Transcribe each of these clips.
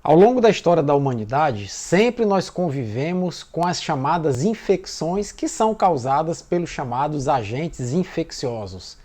Ao longo da história da humanidade, sempre nós convivemos com as chamadas infecções que são causadas pelos chamados agentes infecciosos.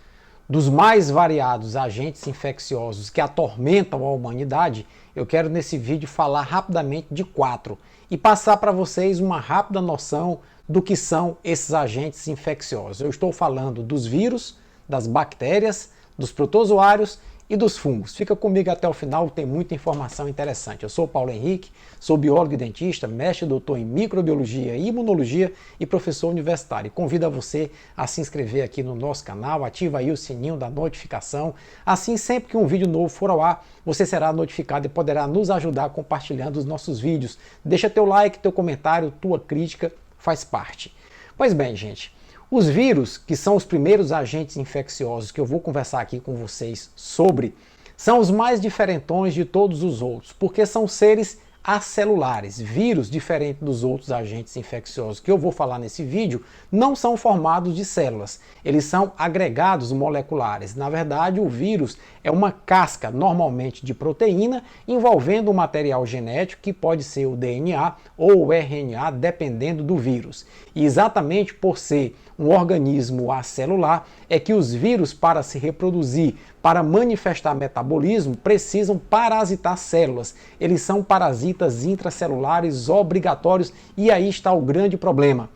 Dos mais variados agentes infecciosos que atormentam a humanidade, eu quero nesse vídeo falar rapidamente de 4 e passar para vocês uma rápida noção do que são esses agentes infecciosos. Eu estou falando dos vírus, das bactérias, dos protozoários e dos fungos. Fica comigo até o final, tem muita informação interessante. Eu sou o Paulo Henrique, sou biólogo e dentista, mestre e doutor em microbiologia e imunologia e professor universitário. Convido a você a se inscrever aqui no nosso canal, ativa aí o sininho da notificação. Assim, sempre que um vídeo novo for ao ar, você será notificado e poderá nos ajudar compartilhando os nossos vídeos. Deixa teu like, teu comentário, tua crítica faz parte. Pois bem, gente. Os vírus, que são os primeiros agentes infecciosos que eu vou conversar aqui com vocês sobre, são os mais diferentões de todos os outros, porque são seres acelulares. Vírus, diferente dos outros agentes infecciosos que eu vou falar nesse vídeo, não são formados de células, eles são agregados moleculares. Na verdade, o vírus é uma casca, normalmente de proteína, envolvendo um material genético que pode ser o DNA ou o RNA, dependendo do vírus. E exatamente por ser um organismo acelular, é que os vírus, para se reproduzir, para manifestar metabolismo, precisam parasitar células. Eles são parasitas intracelulares obrigatórios e aí está o grande problema.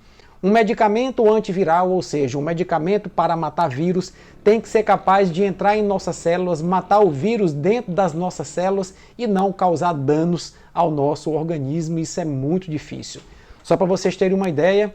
Um medicamento antiviral, ou seja, um medicamento para matar vírus, tem que ser capaz de entrar em nossas células, matar o vírus dentro das nossas células e não causar danos ao nosso organismo. Isso é muito difícil. Só para vocês terem uma ideia,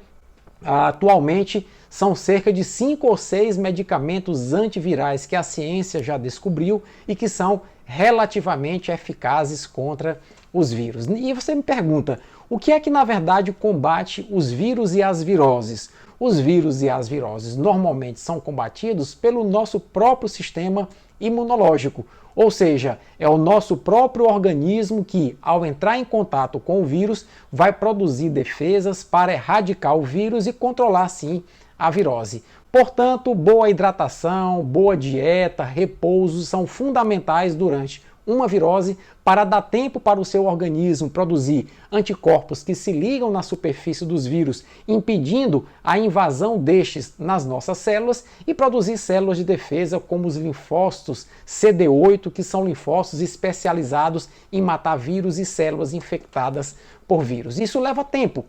atualmente são cerca de 5 ou 6 medicamentos antivirais que a ciência já descobriu e que são relativamente eficazes contra os vírus. E você me pergunta, o que é que na verdade combate os vírus e as viroses? Os vírus e as viroses normalmente são combatidos pelo nosso próprio sistema imunológico, ou seja, é o nosso próprio organismo que, ao entrar em contato com o vírus, vai produzir defesas para erradicar o vírus e controlar, sim, a virose. Portanto, boa hidratação, boa dieta, repouso são fundamentais durante uma virose para dar tempo para o seu organismo produzir anticorpos que se ligam na superfície dos vírus, impedindo a invasão destes nas nossas células e produzir células de defesa como os linfócitos CD8, que são linfócitos especializados em matar vírus e células infectadas por vírus. Isso leva tempo.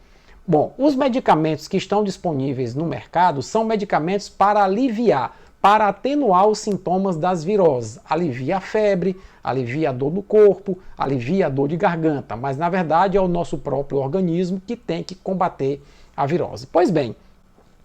Bom, os medicamentos que estão disponíveis no mercado são medicamentos para aliviar, para atenuar os sintomas das viroses. Alivia a febre, alivia a dor no corpo, alivia a dor de garganta, mas na verdade é o nosso próprio organismo que tem que combater a virose. Pois bem,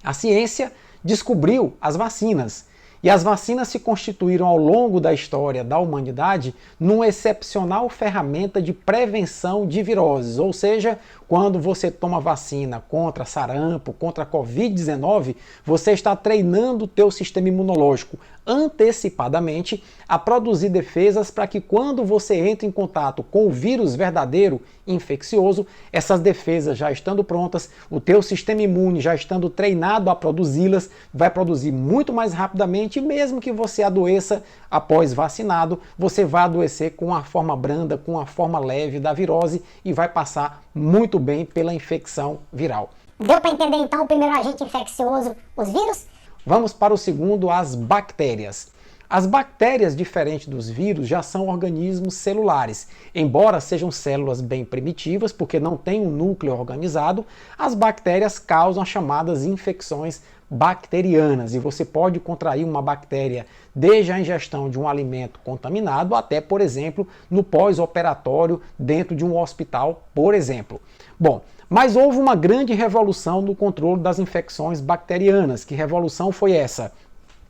a ciência descobriu as vacinas. E as vacinas se constituíram ao longo da história da humanidade numa excepcional ferramenta de prevenção de viroses, ou seja, quando você toma vacina contra sarampo, contra a Covid-19, você está treinando o teu sistema imunológico antecipadamente a produzir defesas para que quando você entre em contato com o vírus verdadeiro infeccioso, essas defesas já estando prontas, o teu sistema imune já estando treinado a produzi-las, vai produzir muito mais rapidamente e mesmo que você adoeça após vacinado, você vai adoecer com a forma branda, com a forma leve da virose e vai passar muito bem pela infecção viral. Deu para entender então o primeiro agente infeccioso, os vírus? Vamos para o segundo, as bactérias. As bactérias, diferente dos vírus, já são organismos celulares. Embora sejam células bem primitivas, porque não têm um núcleo organizado, as bactérias causam as chamadas infecções bacterianas. E você pode contrair uma bactéria desde a ingestão de um alimento contaminado até, por exemplo, no pós-operatório dentro de um hospital, por exemplo. Bom, mas houve uma grande revolução no controle das infecções bacterianas. Que revolução foi essa?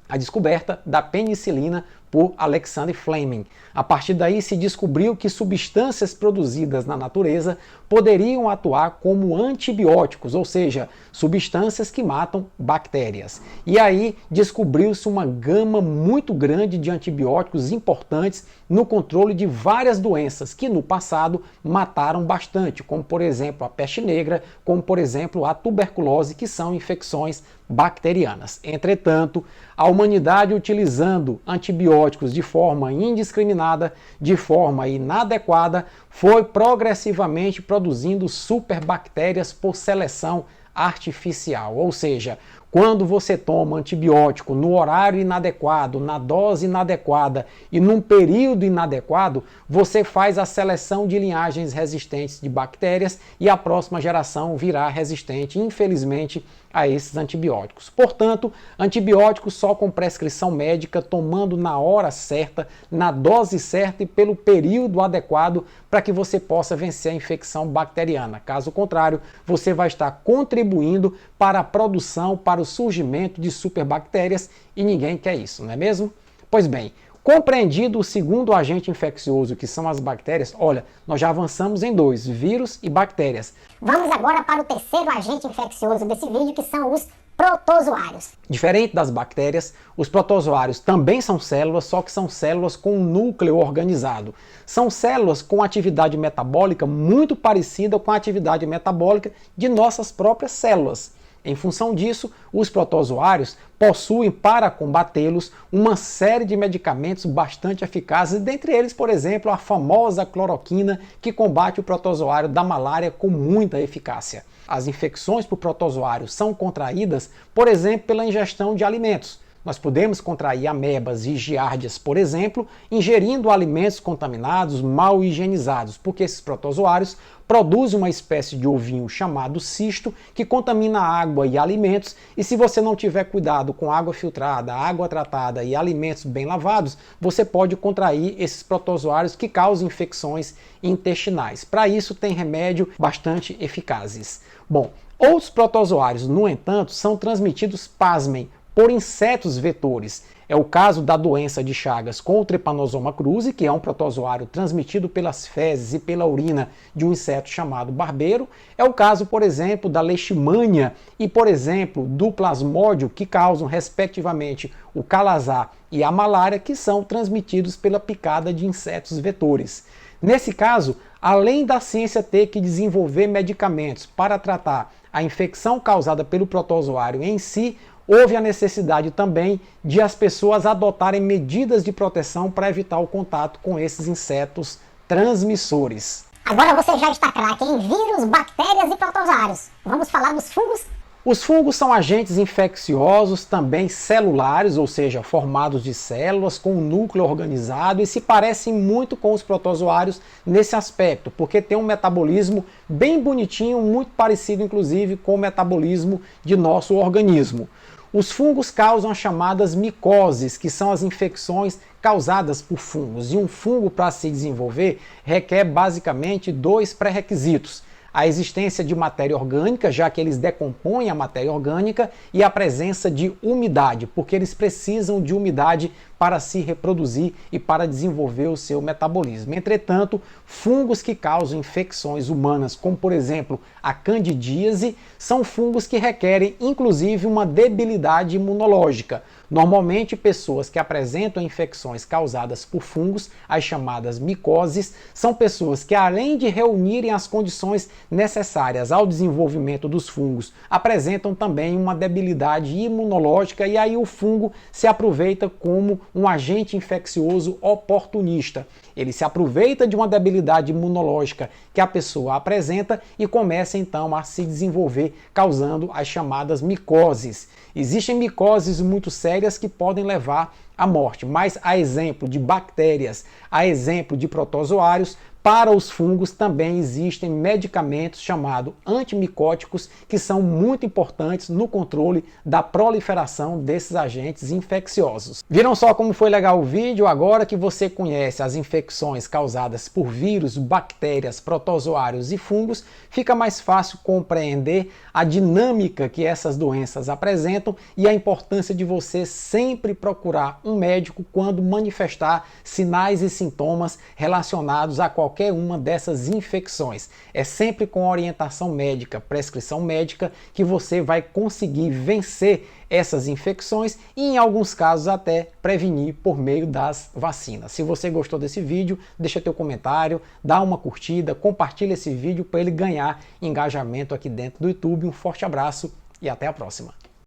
A descoberta da penicilina por Alexander Fleming. A partir daí se descobriu que substâncias produzidas na natureza poderiam atuar como antibióticos, ou seja, substâncias que matam bactérias. E aí descobriu-se uma gama muito grande de antibióticos importantes no controle de várias doenças que no passado mataram bastante, como por exemplo a peste negra, como por exemplo a tuberculose, que são infecções bacterianas. Entretanto, a humanidade, utilizando antibióticos de forma indiscriminada, de forma inadequada, foi progressivamente produzindo superbactérias por seleção artificial, ou seja, quando você toma antibiótico no horário inadequado, na dose inadequada e num período inadequado, você faz a seleção de linhagens resistentes de bactérias e a próxima geração virá resistente, infelizmente, a esses antibióticos. Portanto, antibióticos só com prescrição médica, tomando na hora certa, na dose certa e pelo período adequado para que você possa vencer a infecção bacteriana. Caso contrário, você vai estar contribuindo para a produção, para o surgimento de superbactérias e ninguém quer isso, não é mesmo? Pois bem, compreendido o segundo agente infeccioso, que são as bactérias, olha, nós já avançamos em dois, vírus e bactérias. Vamos agora para o terceiro agente infeccioso desse vídeo, que são os protozoários. Diferente das bactérias, os protozoários também são células, só que são células com um núcleo organizado. São células com atividade metabólica muito parecida com a atividade metabólica de nossas próprias células. Em função disso, os protozoários possuem, para combatê-los, uma série de medicamentos bastante eficazes, dentre eles, por exemplo, a famosa cloroquina, que combate o protozoário da malária com muita eficácia. As infecções por protozoários são contraídas, por exemplo, pela ingestão de alimentos. Nós podemos contrair amebas e giardias, por exemplo, ingerindo alimentos contaminados, mal higienizados, porque esses protozoários produzem uma espécie de ovinho chamado cisto que contamina água e alimentos, e se você não tiver cuidado com água filtrada, água tratada e alimentos bem lavados, você pode contrair esses protozoários que causam infecções intestinais. Para isso tem remédio bastante eficazes. Bom, outros protozoários, no entanto, são transmitidos, pasmem, por insetos vetores. É o caso da doença de Chagas com o Trypanosoma cruzi, que é um protozoário transmitido pelas fezes e pela urina de um inseto chamado barbeiro. É o caso, por exemplo, da leishmania e, por exemplo, do plasmódio, que causam, respectivamente, o calazar e a malária, que são transmitidos pela picada de insetos vetores. Nesse caso, além da ciência ter que desenvolver medicamentos para tratar a infecção causada pelo protozoário em si, houve a necessidade também de as pessoas adotarem medidas de proteção para evitar o contato com esses insetos transmissores. Agora você já está craque em vírus, bactérias e protozoários. Vamos falar dos fungos? Os fungos são agentes infecciosos também celulares, ou seja, formados de células com um núcleo organizado, e se parecem muito com os protozoários nesse aspecto, porque tem um metabolismo bem bonitinho, muito parecido inclusive com o metabolismo de nosso organismo. Os fungos causam as chamadas micoses, que são as infecções causadas por fungos. E um fungo, para se desenvolver, requer basicamente dois pré-requisitos: a existência de matéria orgânica, já que eles decompõem a matéria orgânica, e a presença de umidade, porque eles precisam de umidade para se reproduzir e para desenvolver o seu metabolismo. Entretanto, fungos que causam infecções humanas, como por exemplo a candidíase, são fungos que requerem inclusive uma debilidade imunológica. Normalmente, pessoas que apresentam infecções causadas por fungos, as chamadas micoses, são pessoas que, além de reunirem as condições necessárias ao desenvolvimento dos fungos, apresentam também uma debilidade imunológica, e aí o fungo se aproveita como um agente infeccioso oportunista. Ele se aproveita de uma debilidade imunológica que a pessoa apresenta e começa então a se desenvolver, causando as chamadas micoses. Existem micoses muito sérias que podem levar à morte, mas a exemplo de bactérias, a exemplo de protozoários, para os fungos também existem medicamentos chamados antimicóticos, que são muito importantes no controle da proliferação desses agentes infecciosos. Viram só como foi legal o vídeo? Agora que você conhece as infecções causadas por vírus, bactérias, protozoários e fungos, fica mais fácil compreender a dinâmica que essas doenças apresentam e a importância de você sempre procurar um médico quando manifestar sinais e sintomas relacionados a qualquer qualquer uma dessas infecções. É sempre com orientação médica, prescrição médica, que você vai conseguir vencer essas infecções e, em alguns casos, até prevenir por meio das vacinas. Se você gostou desse vídeo, deixa teu comentário, dá uma curtida, compartilha esse vídeo para ele ganhar engajamento aqui dentro do YouTube. Um forte abraço e até a próxima.